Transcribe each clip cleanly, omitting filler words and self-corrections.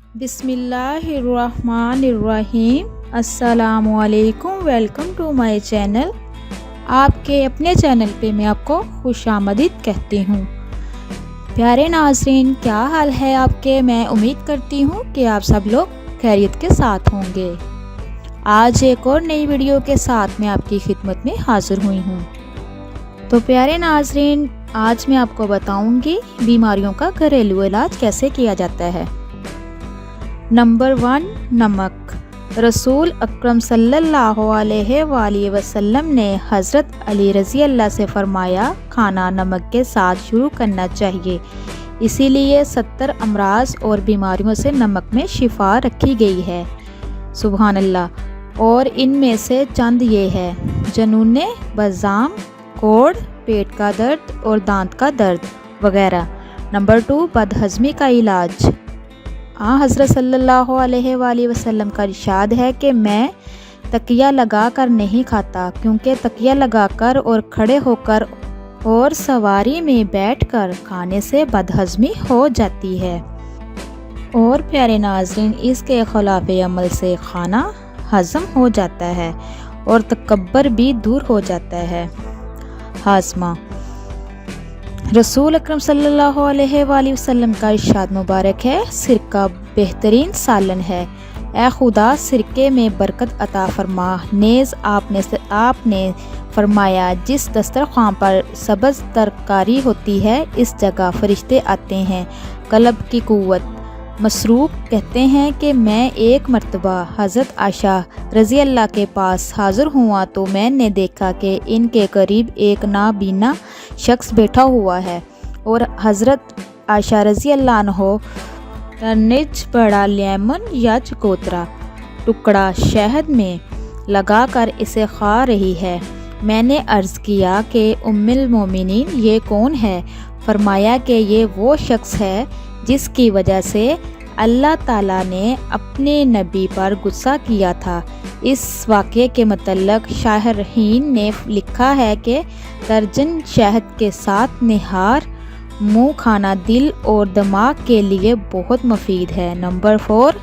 बिस्मिल्लाहिर्रहमानिर्रहीम। अस्सलामुअलैकुम, welcome to my channel. आपके अपने चैनल पे मैं आपको खुशामदीद कहती हूँ। प्यारे नाज़रीन, क्या हाल है आपके? मैं उम्मीद करती हूँ कि आप सब लोग खैरियत के साथ होंगे। आज एक और नई वीडियो के साथ मैं आपकी खिदमत में हाज़िर हुई हूँ। तो प्यारे नाज़रीन, आज मैं आपको बताऊँगी बीमारियों का घरेलू इलाज कैसे किया जाता है। नंबर 1, नमक। रसूल अकरम सल्लल्लाहु अलैहि वसल्लम ने हज़रत अली रज़ी अल्लाह से फरमाया, खाना नमक के साथ शुरू करना चाहिए। इसीलिए 70 अमराज और बीमारियों से नमक में शिफा रखी गई है। सुभान अल्लाह। और इनमें से चंद ये है: जनूने, बज़ाम, कोढ़, पेट का दर्द और दांत का दर्द वगैरह। नंबर 2, बदहज़मी का इलाज। हज़रत सल्लल्लाहु अलैहि वसल्लम का इरशाद है कि मैं तकिया लगा कर नहीं खाता, क्योंकि तकिया लगाकर और खड़े होकर और सवारी में बैठकर खाने से बदहज़मी हो जाती है। और प्यारे नाज़रीन, इसके खिलाफ अमल से खाना हज़म हो जाता है और तकब्बर भी दूर हो जाता है। हाज़मा। रसूल अकरम सल्लल्लाहु अलैहि वसल्लम का इरशाद मुबारक है, सिरका बेहतरीन सालन है। ए खुदा, सिरके में बरकत अता फरमा। नेज़ आपने फरमाया, जिस दस्तरख़्वान पर सब्ज़ तरकारी होती है, इस जगह फरिश्ते आते हैं। कल्ब की कुव्वत। मसरूक कहते हैं कि मैं एक मर्तबा हज़रत आयशा रज़ी अल्लाह के पास हाज़िर हुआ तो मैंने देखा कि इनके करीब एक नाबीना शख्स बैठा हुआ है और हज़रत आयशा रज़ी अल्लाह अन्हो निज बड़ा लेमन या चकोतरा टुकड़ा शहद में लगाकर इसे खा रही है। मैंने अर्ज़ किया कि उम्मुल मोमिनीन, ये कौन है? फरमाया कि ये वो शख्स है जिसकी वजह से अल्लाह ताला ने अपने नबी पर गुस्सा किया था। इस वाक़े के मतलब शाहरीन ने लिखा है कि दर्जन शहद के साथ निहार मुँह खाना दिल और दिमाग के लिए बहुत मुफीद है। नंबर 4,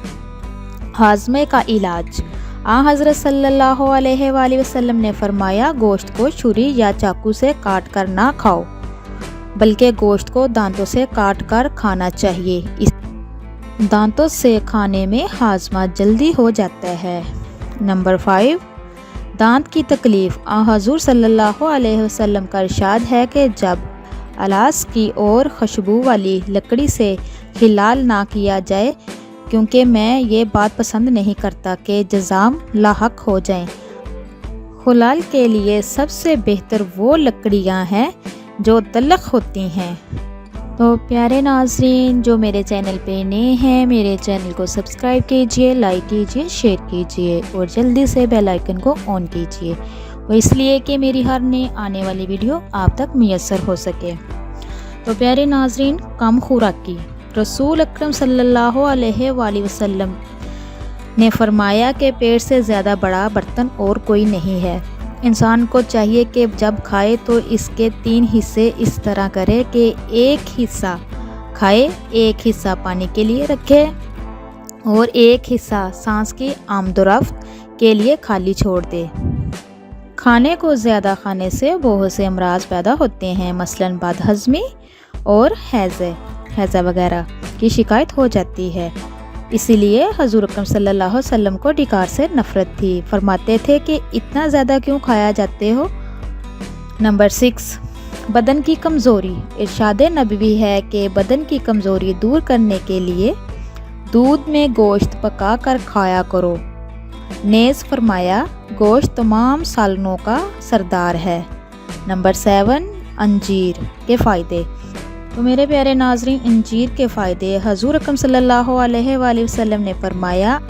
हाज़मे का इलाज। हज़रत सल्लल्लाहु अलैहि वसल्लम ने फरमाया, गोश्त को छुरी या चाकू से काट कर ना खाओ, बल्कि गोश्त को दांतों से काट कर खाना चाहिए। इस दांतों से खाने में हाज़मा जल्दी हो जाता है। नंबर 5, दांत की तकलीफ़। हुज़ूर सल्लल्लाहु अलैहि वसल्लम का इरशाद है कि जब अलास की और खुशबू वाली लकड़ी से हिलाल ना किया जाए, क्योंकि मैं ये बात पसंद नहीं करता कि जज़ाम लाहक हो जाएं। हुलाल के लिए सबसे बेहतर वो लकड़ियाँ हैं जो तलख होती हैं। तो प्यारे नाज़रीन, जो मेरे चैनल पे नए हैं, मेरे चैनल को सब्सक्राइब कीजिए, लाइक कीजिए, शेयर कीजिए और जल्दी से बेल आइकन को ऑन कीजिए, वो इसलिए कि मेरी हर नई आने वाली वीडियो आप तक मुयस्सर हो सके। तो प्यारे नाज़रीन, कम खुराकी। रसूल अकरम सल्लल्लाहु अलैहि वसल्लम ने फरमाया कि पेट से ज़्यादा बड़ा बर्तन और कोई नहीं है। इंसान को चाहिए कि जब खाए तो इसके 3 हिस्से इस तरह करे कि एक हिस्सा खाए, एक हिस्सा पानी के लिए रखे और एक हिस्सा सांस की आमदोरफ्त के लिए खाली छोड़ दे। खाने को ज़्यादा खाने से बहुत से अमराज पैदा होते हैं, मसलन बदहज़मी और हैज़ा वगैरह की शिकायत हो जाती है। इसीलिए हज़ूर अकरम सल्लल्लाहु अलैहि वसल्लम को डिकार से नफ़रत थी। फरमाते थे कि इतना ज़्यादा क्यों खाया जाते हो। नंबर 6, बदन की कमज़ोरी। इरशाद नबवी है कि बदन की कमज़ोरी दूर करने के लिए दूध में गोश्त पका कर खाया करो। नेज़ फरमाया, गोश्त तमाम सालनों का सरदार है। नंबर 7, अंजीर के फ़ायदे। तो मेरे प्यारे नाज़रीन, अंजीर के फ़ायदे। हज़ूर अकरम सल्लल्लाहु अलैहि वसल्लम ने फरमाया,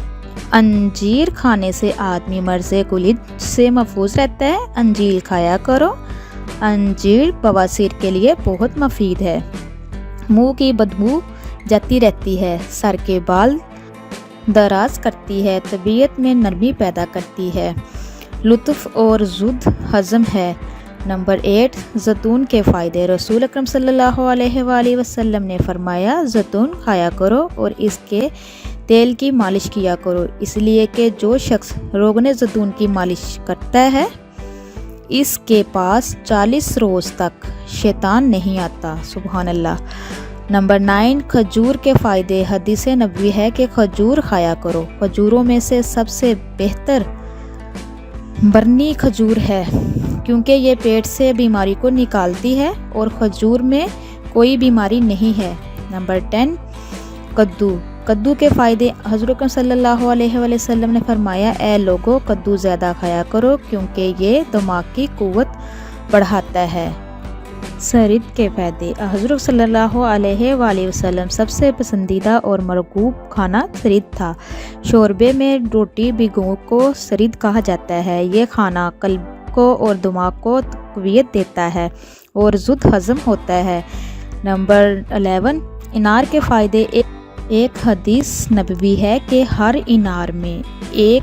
अंजीर खाने से आदमी मर्ज़े कुलिद से महफूज रहता है। अंजीर खाया करो। अंजीर बवासीर के लिए बहुत मुफीद है। मुंह की बदबू जाती रहती है, सर के बाल दराज करती है, तबीयत में नरमी पैदा करती है, लुत्फ़ और ज़ुद हज़म है। नंबर 8, ज़ैतून के फ़ायदे। रसूल अकरम सल्लल्लाहु अलैहि वसल्लम ने फरमाया, ज़ैतून खाया करो और इसके तेल की मालिश किया करो, इसलिए कि जो शख्स रोगन ज़ैतून की मालिश करता है इसके पास 40 रोज़ तक शैतान नहीं आता। सुभान अल्लाह। नंबर 9, खजूर के फ़ायदे। हदीस नबवी है कि खजूर खाया करो। खजूरों में से सबसे बेहतर बरनी खजूर है, क्योंकि ये पेट से बीमारी को निकालती है और खजूर में कोई बीमारी नहीं है। नंबर 10, कद्दू। कद्दू के फ़ायदे। हज़रत सल्लल्लाहु अलैहि वसल्लम ने फरमाया, ए लोगो, कद्दू ज़्यादा खाया करो क्योंकि ये दिमाग की क़ुव्वत बढ़ाता है। सरिद के फ़ायदे। हज़रत सल्लल्लाहु अलैहि वसल्लम सबसे पसंदीदा और मरगूब खाना सरिद था। शोरबे में रोटी भिगो को सरिद कहा जाता है। ये खाना कल्ब को और दिमाग को तक़वियत देता है और ज़ुद हज़म होता है। नंबर 11, इनार के फ़ायदे। एक हदीस नबवी है कि हर इनार में एक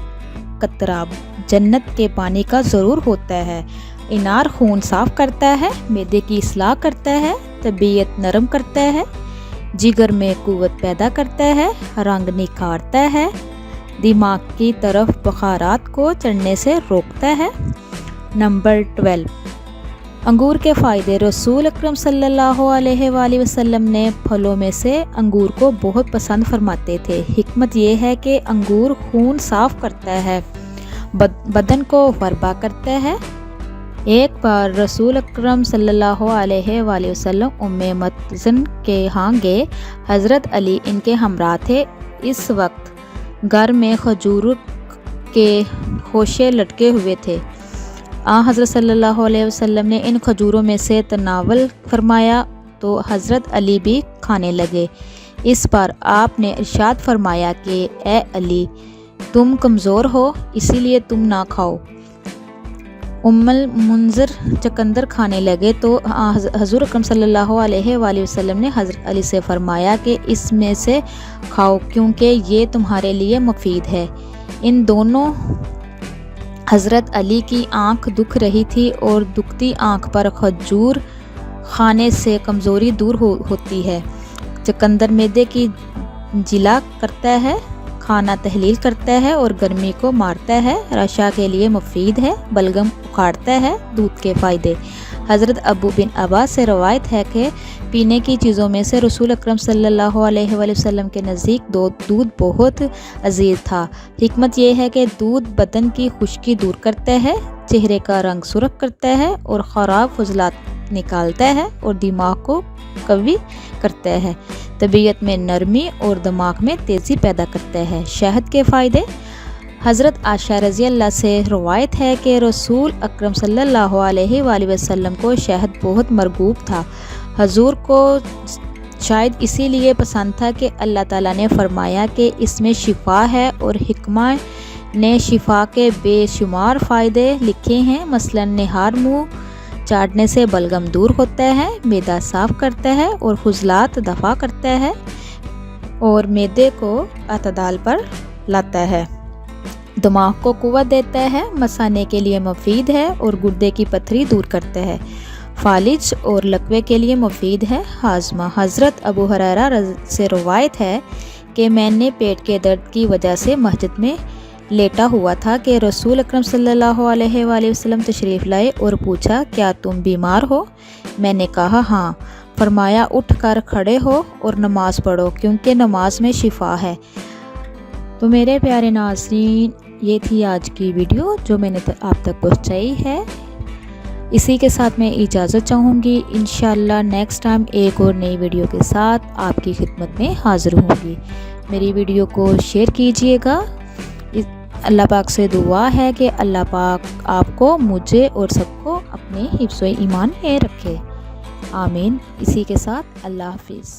कतरा जन्नत के पानी का ज़रूर होता है। इनार खून साफ़ करता है, मैदे की इस्लाह करता है, तबीयत नरम करता है, जिगर में क़ुव्वत पैदा करता है, रंग निखारता है, दिमाग की तरफ बुखारात को चढ़ने से रोकता है। नंबर 12, अंगूर के फ़ायदे। रसूल अकरम सल्लल्लाहु अलैहि वसल्लम ने फलों में से अंगूर को बहुत पसंद फरमाते थे। हिकमत ये है कि अंगूर खून साफ़ करता है, बदन को फरबा करता है। एक बार रसूल अकरम सल्लल्लाहु अलैहि वसल्लम उम्मे मतज़न के यहाँ गए। हज़रत अली इनके हमरा थे। इस वक्त घर में खजूर के खोशे लटके हुए थे। हज़रत सल्लल्लाहु अलैहि वसल्लम ने इन खजूरों में से तनावल फरमाया तो हज़रत अली भी खाने लगे। इस पर आपने इरशाद फरमाया कि ए अली, तुम कमज़ोर हो, इसीलिए तुम ना खाओ। उम्मुल मुंज़िर चकंदर खाने लगे तो हज़ूर अकरम सल्लल्लाहु अलैहि वसल्लम ने हज़रत अली से फरमाया कि इसमें से खाओ क्योंकि ये तुम्हारे लिए मुफीद है। इन दोनों हज़रत अली की आँख दुख रही थी और दुखती आँख पर खजूर खाने से कमज़ोरी दूर होती है। चकंदर मैदे की जिला करता है, खाना तहलील करता है और गर्मी को मारता है, रशा के लिए मुफीद है, बलगम उखाड़ता है। दूध के फ़ायदे। हज़रत अबू बिन अब्बास से रवायत है कि पीने की चीज़ों में से रसूल अकरम सल्लल्लाहु अलैहि वसल्लम के नज़दीक दूध बहुत अजीज़ था। हिकमत यह है कि दूध बदन की खुश्की दूर करता है, चेहरे का रंग सुर्ख करता है और ख़राब फजलात निकालता है और दिमाग को कवी करता है, तबीयत में नरमी और दिमाग में तेज़ी पैदा करता है। शहद के फ़ायदे। हज़रत आयशा रज़ी अल्लाह से रवायत है कि रसूल अकरम सल्लल्लाहु अलैहि वसल्लम को शहद बहुत मरगूब था। हजूर को शायद इसीलिए पसंद था कि अल्लाह ताला ने फरमाया कि इसमें शिफा है और हिकमा ने शिफा के बेशुमार फ़ायदे लिखे हैं। मसलन निहार मुँह चाटने से बलगम दूर होता है, मैदा साफ़ करता है और खुजलात दफ़ा करता है और मैदे को अतदाल पर लाता है, दिमाग को क़ुव्वत देता है, मसाने के लिए मुफीद है और गुर्दे की पथरी दूर करता है, फालिज और लकवे के लिए मुफीद है। हाजमा। हज़रत अबू हुरैरा से रवायत है कि मैंने पेट के दर्द की वजह से मस्जिद में लेटा हुआ था कि रसूल अकरम सल्लल्लाहु अलैहि वसल्लम तशरीफ़ लाए और पूछा, क्या तुम बीमार हो? मैंने कहा हाँ। फरमाया, उठ कर खड़े हो और नमाज़ पढ़ो क्योंकि नमाज में शिफा है। तो मेरे प्यारे नाज़रीन, ये थी आज की वीडियो जो मैंने आप तक पहुँचाई है। इसी के साथ मैं इजाज़त चाहूँगी। इंशाअल्लाह नेक्स्ट टाइम एक और नई वीडियो के साथ आपकी खिदमत में हाज़िर होंगी। मेरी वीडियो को शेयर कीजिएगा। अल्लाह पाक से दुआ है कि अल्लाह पाक आपको, मुझे और सबको अपने हिफ्ज़-ओ-ईमान में रखे। आमीन। इसी के साथ अल्लाह हाफ़िज़।